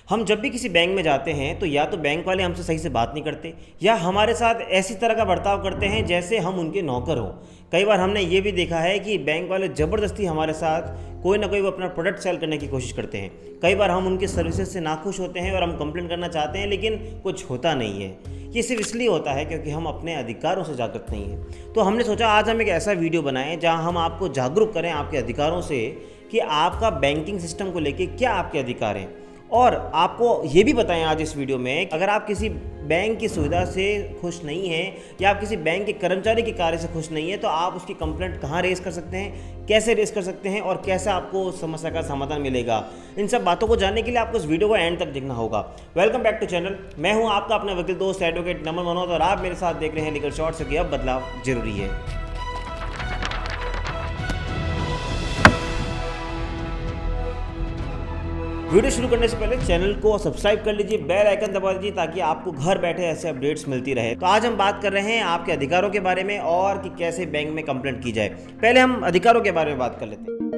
हम जब भी किसी बैंक में जाते हैं तो या तो बैंक वाले हमसे सही से बात नहीं करते या हमारे साथ ऐसी तरह का बर्ताव करते हैं जैसे हम उनके नौकर हों। कई बार हमने ये भी देखा है कि बैंक वाले ज़बरदस्ती हमारे साथ कोई ना कोई वो अपना प्रोडक्ट सेल करने की कोशिश करते हैं। कई बार हम उनकी सर्विसेज से नाखुश होते हैं और हम कंप्लेंट करना चाहते हैं लेकिन कुछ होता नहीं है। ये सिर्फ इसलिए होता है क्योंकि हम अपने अधिकारों से जागरूक नहीं हैं। तो हमने सोचा आज हम एक ऐसा वीडियो बनाएं जहां हम आपको जागरूक करें आपके अधिकारों से कि आपका बैंकिंग सिस्टम को लेके क्या आपके अधिकार हैं, और आपको ये भी बताएं आज इस वीडियो में अगर आप किसी बैंक की सुविधा से खुश नहीं हैं या आप किसी बैंक के कर्मचारी के कार्य से खुश नहीं हैं तो आप उसकी कंप्लेंट कहाँ रेज़ कर सकते हैं, कैसे रेज़ कर सकते हैं और कैसे आपको समस्या का समाधान मिलेगा। इन सब बातों को जानने के लिए आपको इस वीडियो को एंड तक देखना होगा। Welcome back to channel. मैं हूँ आपका अपना वकील दोस्त एडवोकेट नमन मनोज और आप मेरे साथ देख रहे हैं लीगल शॉर्ट्स कि अब बदलाव जरूरी है। वीडियो शुरू करने से पहले चैनल को सब्सक्राइब कर लीजिए, बेल आइकन दबा दीजिए ताकि आपको घर बैठे ऐसे अपडेट्स मिलती रहे। तो आज हम बात कर रहे हैं आपके अधिकारों के बारे में और कि कैसे बैंक में कंप्लेंट की जाए। पहले हम अधिकारों के बारे में बात कर लेते हैं।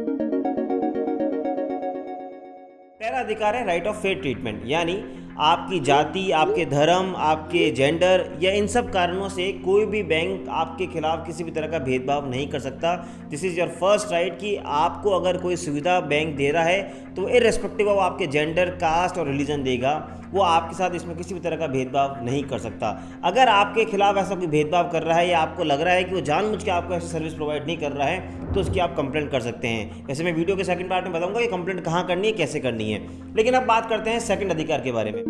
पहला अधिकार है राइट ऑफ फेयर ट्रीटमेंट, यानी आपकी जाति, आपके धर्म, आपके जेंडर या इन सब कारणों से कोई भी बैंक आपके खिलाफ किसी भी तरह का भेदभाव नहीं कर सकता। This is your first right कि आपको अगर कोई सुविधा बैंक दे रहा है तो इर्रेस्पेक्टिव ऑफ आपके जेंडर, कास्ट और रिलीजन देगा, वो आपके साथ इसमें किसी भी तरह का भेदभाव नहीं कर सकता। अगर आपके खिलाफ ऐसा कोई भेदभाव कर रहा है या आपको लग रहा है कि वो जानबूझ के आपको ऐसी सर्विस प्रोवाइड नहीं कर रहा है तो उसकी आप कंप्लेंट कर सकते हैं। वैसे मैं वीडियो के सेकंड पार्ट में बताऊंगा कि कंप्लेंट कहाँ करनी है, कैसे करनी है। लेकिन अब बात करते हैं सेकंड अधिकार के बारे में।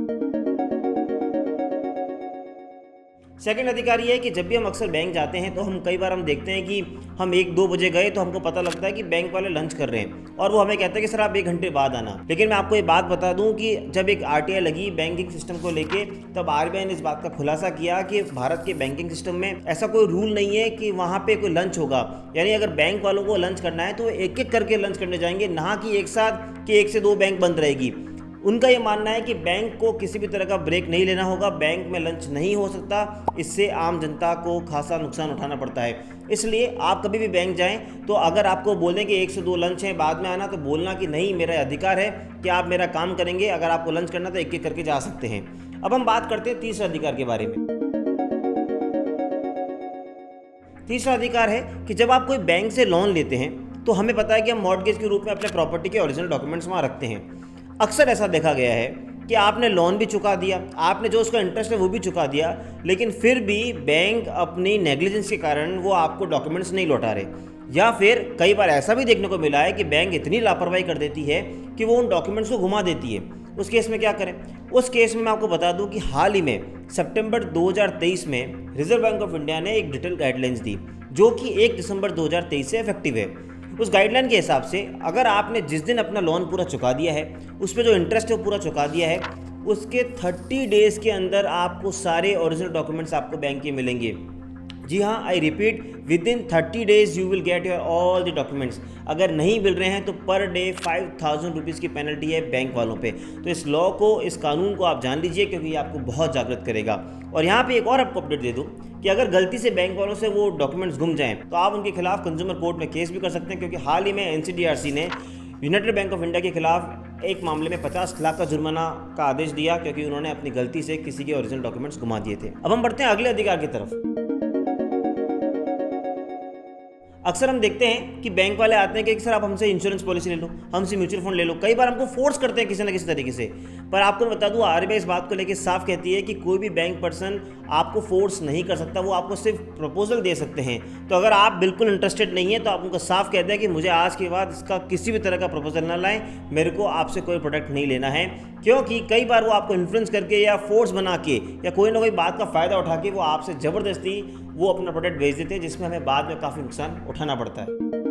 सेकंड अधिकार ये है कि जब भी हम अक्सर बैंक जाते हैं तो हम कई बार देखते हैं कि हम 1-2 बजे गए तो हमको पता लगता है कि बैंक वाले लंच कर रहे हैं और वो हमें कहते हैं कि सर आप 1 घंटे बाद आना। लेकिन मैं आपको ये बात बता दूं कि जब एक आरटीआई लगी बैंकिंग सिस्टम को लेके तब आरबीआई ने इस बात का खुलासा किया कि भारत के बैंकिंग सिस्टम में ऐसा कोई रूल नहीं है कि वहाँ पे कोई लंच होगा। यानी अगर बैंक वालों को लंच करना है तो एक एक करके लंच करने जाएंगे, ना कि एक साथ कि 1 से 2 बैंक बंद रहेगी। उनका ये मानना है कि बैंक को किसी भी तरह का ब्रेक नहीं लेना होगा, बैंक में लंच नहीं हो सकता, इससे आम जनता को खासा नुकसान उठाना पड़ता है। इसलिए आप कभी भी बैंक जाएं तो अगर आपको बोलें कि 1 से 2 लंच हैं बाद में आना, तो बोलना कि नहीं, मेरा अधिकार है कि आप मेरा काम करेंगे, अगर आपको लंच करना तो एक एक करके जा सकते हैं। अब हम बात करते हैं तीसरे अधिकार के बारे में। तीसरा अधिकार है कि जब आप कोई बैंक से लोन लेते हैं तो हमें पता है कि हम मॉर्टगेज के रूप में अपने प्रॉपर्टी के ओरिजिनल डॉक्यूमेंट्स वहाँ रखते हैं। अक्सर ऐसा देखा गया है कि आपने लोन भी चुका दिया, आपने जो उसका इंटरेस्ट है वो भी चुका दिया, लेकिन फिर भी बैंक अपनी नेग्लिजेंस के कारण वो आपको डॉक्यूमेंट्स नहीं लौटा रहे। या फिर कई बार ऐसा भी देखने को मिला है कि बैंक इतनी लापरवाही कर देती है कि वो उन डॉक्यूमेंट्स को घुमा देती है। उस केस में क्या करें? उस केस में मैं आपको बता दूं कि हाल ही में सितंबर 2023 में रिजर्व बैंक ऑफ इंडिया ने एक डिटेल गाइडलाइंस दी जो कि 1 दिसंबर 2023 से इफेक्टिव है। उस गाइडलाइन के हिसाब से अगर आपने जिस दिन अपना लोन पूरा चुका दिया है, उस पर जो इंटरेस्ट है वो पूरा चुका दिया है, उसके 30 डेज़ के अंदर आपको सारे ओरिजिनल डॉक्यूमेंट्स आपको बैंक के मिलेंगे। जी हाँ, I repeat, with in 30 days you will get your all the documents. अगर नहीं मिल रहे हैं तो पर डे 5000 रुपीज़ की पेनल्टी है बैंक वालों पे। तो इस लॉ को, इस कानून को आप जान लीजिए क्योंकि ये आपको बहुत जागृत करेगा। और यहाँ पे एक और आपको अपडेट दे दूँ कि अगर गलती से बैंक वालों से वो डॉक्यूमेंट्स गुम जाएं तो आप उनके खिलाफ कंज्यूमर कोर्ट में केस भी कर सकते हैं, क्योंकि हाल ही में एनसीडीआरसी ने यूनाइटेड बैंक ऑफ इंडिया के खिलाफ एक मामले में 50 लाख का जुर्माना का आदेश दिया क्योंकि उन्होंने अपनी गलती से किसी के ओरिजिनल डॉक्यूमेंट्स घुमा दिए थे। अब हम बढ़ते हैं अगले अधिकार की तरफ। अक्सर हम देखते हैं कि बैंक वाले आते हैं कि सर आप हमसे इंश्योरेंस पॉलिसी ले लो, हमसे म्यूचुअल फंड ले लो। कई बार हमको फोर्स करते हैं किसी ना किसी तरीके से। पर आपको मैं बता दूं, आरबीआई इस बात को लेकर साफ कहती है कि कोई भी बैंक पर्सन आपको फोर्स नहीं कर सकता, वो आपको सिर्फ प्रपोजल दे सकते हैं। तो अगर आप बिल्कुल इंटरेस्टेड नहीं है तो आप उनको साफ कह दें कि मुझे आज के बाद इसका किसी भी तरह का प्रपोजल ना लाएं, मेरे को आपसे कोई प्रोडक्ट नहीं लेना है। क्योंकि कई बार वो आपको इन्फ्लुएंस करके या फोर्स बना के या कोई ना कोई बात का फ़ायदा उठा के वो आपसे ज़बरदस्ती वो अपना प्रोडक्ट बेच देते हैं, जिसमें हमें बाद में काफ़ी नुकसान उठाना पड़ता है।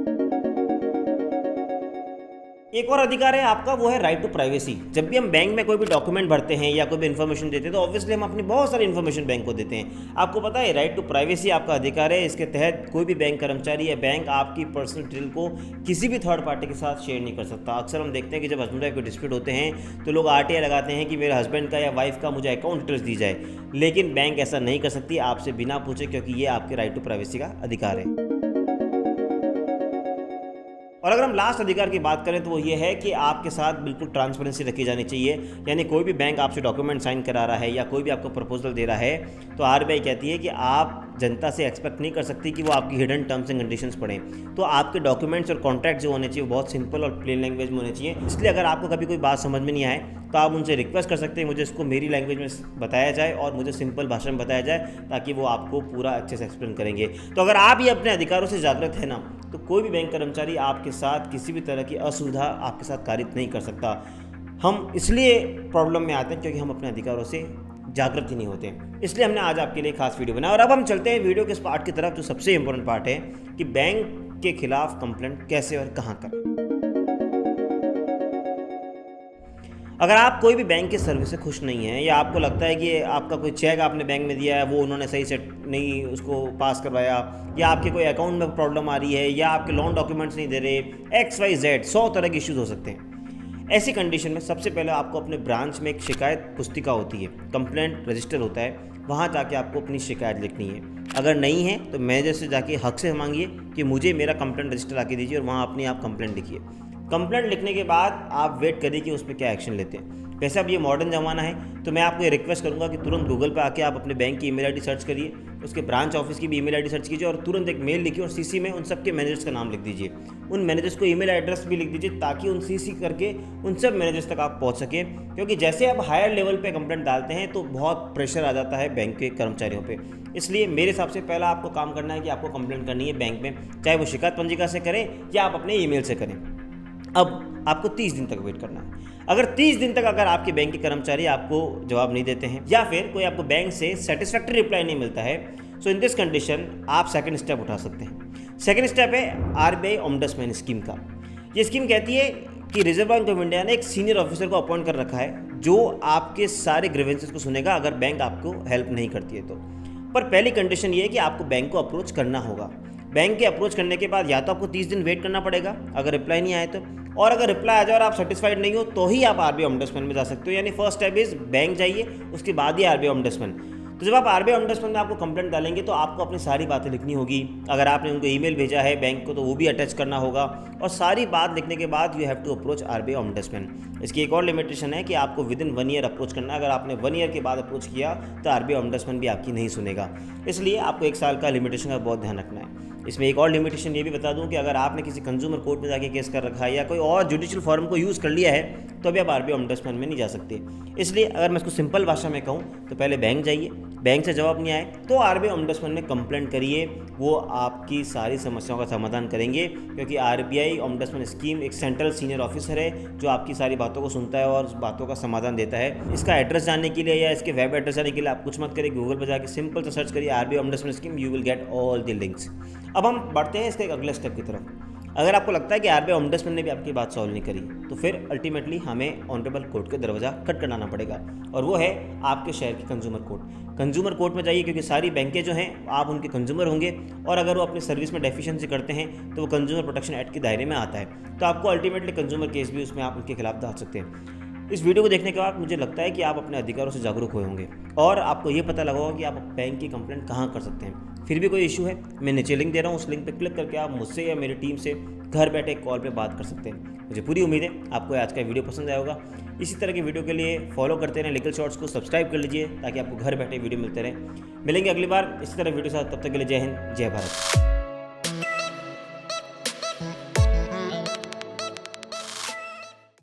एक और अधिकार है आपका, वो है राइट टू प्राइवेसी। जब भी हम बैंक में कोई भी डॉक्यूमेंट भरते हैं या कोई भी इन्फॉर्मेशन देते हैं तो ऑब्वियसली हम अपनी बहुत सारी इन्फॉर्मेशन बैंक को देते हैं। आपको पता है राइट टू प्राइवेसी आपका अधिकार है। इसके तहत कोई भी बैंक कर्मचारी या बैंक आपकी पर्सनल डिटेल को किसी भी थर्ड पार्टी के साथ शेयर नहीं कर सकता। अक्सर हम देखते हैं कि जब हस्बैंड वाइफ के डिस्प्यूट होते हैं तो लोग आरटीआई लगाते हैं कि मेरे हस्बैंड का या वाइफ का मुझे अकाउंट डिटेल्स दी जाए, लेकिन बैंक ऐसा नहीं कर सकती आपसे बिना पूछे, क्योंकि ये आपके राइट टू प्राइवेसी का अधिकार है। और अगर हम लास्ट अधिकार की बात करें तो वो ये है कि आपके साथ बिल्कुल ट्रांसपेरेंसी रखी जानी चाहिए। यानी कोई भी बैंक आपसे डॉक्यूमेंट साइन करा रहा है या कोई भी आपको प्रपोजल दे रहा है तो आरबीआई कहती है कि आप जनता से एक्सपेक्ट नहीं कर सकती कि वो आपकी हिडन टर्म्स एंड कंडीशंस पढ़ें। तो आपके डॉक्यूमेंट्स और कॉन्ट्रैक्ट जो होने चाहिए वो बहुत सिंपल और प्लेन लैंग्वेज में होने चाहिए। इसलिए अगर आपको कभी कोई बात समझ में नहीं आए तो आप उनसे रिक्वेस्ट कर सकते हैं मुझे इसको मेरी लैंग्वेज में बताया जाए और मुझे सिंपल भाषा में बताया जाए, ताकि वो आपको पूरा अच्छे से एक्सप्लेन करेंगे। तो अगर आप ये अपने अधिकारों से जागृत है ना, तो कोई भी बैंक कर्मचारी आपके साथ किसी भी तरह की असुविधा आपके साथ कारित नहीं कर सकता। हम इसलिए प्रॉब्लम में आते हैं क्योंकि हम अपने अधिकारों से जागृत ही नहीं होते हैं। इसलिए हमने आज आपके लिए खास वीडियो बनाया। और अब हम चलते हैं वीडियो के इस पार्ट की तरफ जो सबसे इंपॉर्टेंट पार्ट है कि बैंक के खिलाफ कंप्लेंट कैसे और कहाँ करें। अगर आप कोई भी बैंक की सर्विस से खुश नहीं है या आपको लगता है कि आपका कोई चेक आपने बैंक में दिया है वो उन्होंने सही से नहीं उसको पास करवाया, या आपके कोई अकाउंट में प्रॉब्लम आ रही है, या आपके लोन डॉक्यूमेंट्स नहीं दे रहे, XYZ 100 तरह के इश्यूज हो सकते हैं। ऐसी कंडीशन में सबसे पहले आपको अपने ब्रांच में एक शिकायत पुस्तिका होती है, कंप्लेंट रजिस्टर होता है, वहाँ जाके आपको अपनी शिकायत लिखनी है। अगर नहीं है तो मैनेजर से जाके हक से मांगिए कि मुझे मेरा कंप्लेंट रजिस्टर आके दीजिए, और वहाँ अपनी आप कंप्लेंट लिखिए। कंप्लेंट लिखने के बाद आप वेट करिए कि उस पर क्या एक्शन लेते हैं। वैसे अब ये मॉडर्न ज़माना है तो मैं आपको ये रिक्वेस्ट करूंगा कि तुरंत गूगल पे आके आप अपने बैंक की ईमेल आईडी सर्च करिए, उसके ब्रांच ऑफिस की भी ईमेल आईडी सर्च कीजिए और तुरंत एक मेल लिखिए और सीसी में उन सबके मैनेजर्स का नाम लिख दीजिए। उन मैनेजर्स को ईमेल एड्रेस भी लिख दीजिए ताकि उन सीसी करके उन सब मैनेजर्स तक आप पहुंच सकें, क्योंकि जैसे आप हायर लेवल पे कंप्लेंट डालते हैं तो बहुत प्रेशर आ जाता है बैंक के कर्मचारियों पे। इसलिए मेरे हिसाब से पहला आपको काम करना है कि आपको कंप्लेंट करनी है बैंक में, चाहे वो शिकायत पंजिका से करें या आप अपने ईमेल से करें। अब आपको 30 दिन तक वेट करना है। अगर 30 दिन तक अगर आपके बैंक के कर्मचारी आपको जवाब नहीं देते हैं या फिर कोई आपको बैंक से सेटिस्फैक्टरी रिप्लाई नहीं मिलता है, सो इन दिस कंडीशन आप सेकंड स्टेप उठा सकते हैं। सेकंड स्टेप है आरबीआई ओम्बड्समैन स्कीम का। ये स्कीम कहती है कि रिजर्व बैंक ऑफ इंडिया ने एक सीनियर ऑफिसर को अपॉइंट कर रखा है जो आपके सारे ग्रीवेंसेस को सुनेगा अगर बैंक आपको हेल्प नहीं करती है तो। पर पहली कंडीशन ये है कि आपको बैंक को अप्रोच करना होगा। बैंक के अप्रोच करने के बाद या तो आपको 30 दिन वेट करना पड़ेगा अगर रिप्लाई नहीं आए तो, और अगर रिप्लाई आ जाए और आप सेटिस्फाइड नहीं हो तो ही आप आरबीआई ओम्बड्समैन में जा सकते हो। यानी फर्स्ट स्टेप इज बैंक जाइए, उसके बाद ही आरबीआई ओम्बड्समैन। तो जब आप आरबीआई ओम्बड्समैन में आपको कंप्लेंट डालेंगे तो आपको अपनी सारी बातें लिखनी होगी। अगर आपने उनको ईमेल भेजा है बैंक को तो वो भी अटैच करना होगा, और सारी बात लिखने के बाद you have to approach RBI ombudsman. इसकी एक और लिमिटेशन है कि आपको विदिन 1 ईयर अप्रोच करना है। अगर आपने 1 ईयर के बाद अप्रोच किया तो आरबीआई ओम्बड्समैन भी आपकी नहीं सुनेगा। इसलिए आपको 1 साल का लिमिटेशन का बहुत ध्यान रखना है। इसमें एक और लिमिटेशन ये भी बता दूं कि अगर आपने किसी कंज्यूमर कोर्ट में जाके केस कर रखा है या कोई और जुडिशियल फॉर्म को यूज़ कर लिया है तो अभी आप आरबीआई ओम्बड्समैन में नहीं जा सकते। इसलिए अगर मैं इसको सिंपल भाषा में कहूँ तो पहले बैंक जाइए, बैंक से जवाब नहीं आए तो आरबीआई ओम्बड्समैन में कंप्लेंट करिए, वो आपकी सारी समस्याओं का समाधान करेंगे। क्योंकि आरबीआई ओम्बड्समैन स्कीम एक सेंट्रल सीनियर ऑफिसर है जो आपकी सारी बातों को सुनता है और बातों का समाधान देता है। इसका एड्रेस जानने के लिए या इसके वेब एड्रेस जानने के लिए आप कुछ मत करिए, गूगल पर जाकर सिंपल से सर्च करिए RBI ombudsman scheme, you will get all the links. अब हम बढ़ते हैं इसके अगले स्टेप की तरफ। अगर आपको लगता है कि आरबीआई ओम्बड्समैन ने भी आपकी बात सॉल्व नहीं करी तो फिर अल्टीमेटली हमें ऑनरेबल कोर्ट के दरवाजा खटखटाना पड़ेगा, और वो है आपके शहर की कंज्यूमर कोर्ट। कंज्यूमर कोर्ट में जाइए क्योंकि सारी बैंकें जो हैं आप उनके कंज्यूमर होंगे, और अगर वो अपनी सर्विस में डेफिशिएंसी करते हैं तो वो कंज्यूमर प्रोटेक्शन एक्ट के दायरे में आता है। तो आपको अल्टीमेटली कंज्यूमर केस भी उसमें आप उनके खिलाफ डाल सकते हैं। इस वीडियो को देखने के बाद मुझे लगता है कि आप अपने अधिकारों से जागरूक हुए होंगे और आपको ये पता लगा होगा कि आप बैंक की कंप्लेंट कहाँ कर सकते हैं। फिर भी कोई इशू है, मैं नीचे लिंक दे रहा हूँ, उस लिंक पे क्लिक करके आप मुझसे या मेरी टीम से घर बैठे कॉल पे बात कर सकते हैं। मुझे पूरी उम्मीद है आपको आज का वीडियो पसंद आया होगा। इसी तरह के वीडियो के लिए फॉलो करते रहें लीगल शॉर्ट्स को, सब्सक्राइब कर लीजिए ताकि आपको घर बैठे वीडियो मिलते रहे। मिलेंगे अगली बार इसी तरह वीडियो के साथ, तब तक के लिए जय हिंद, जय भारत।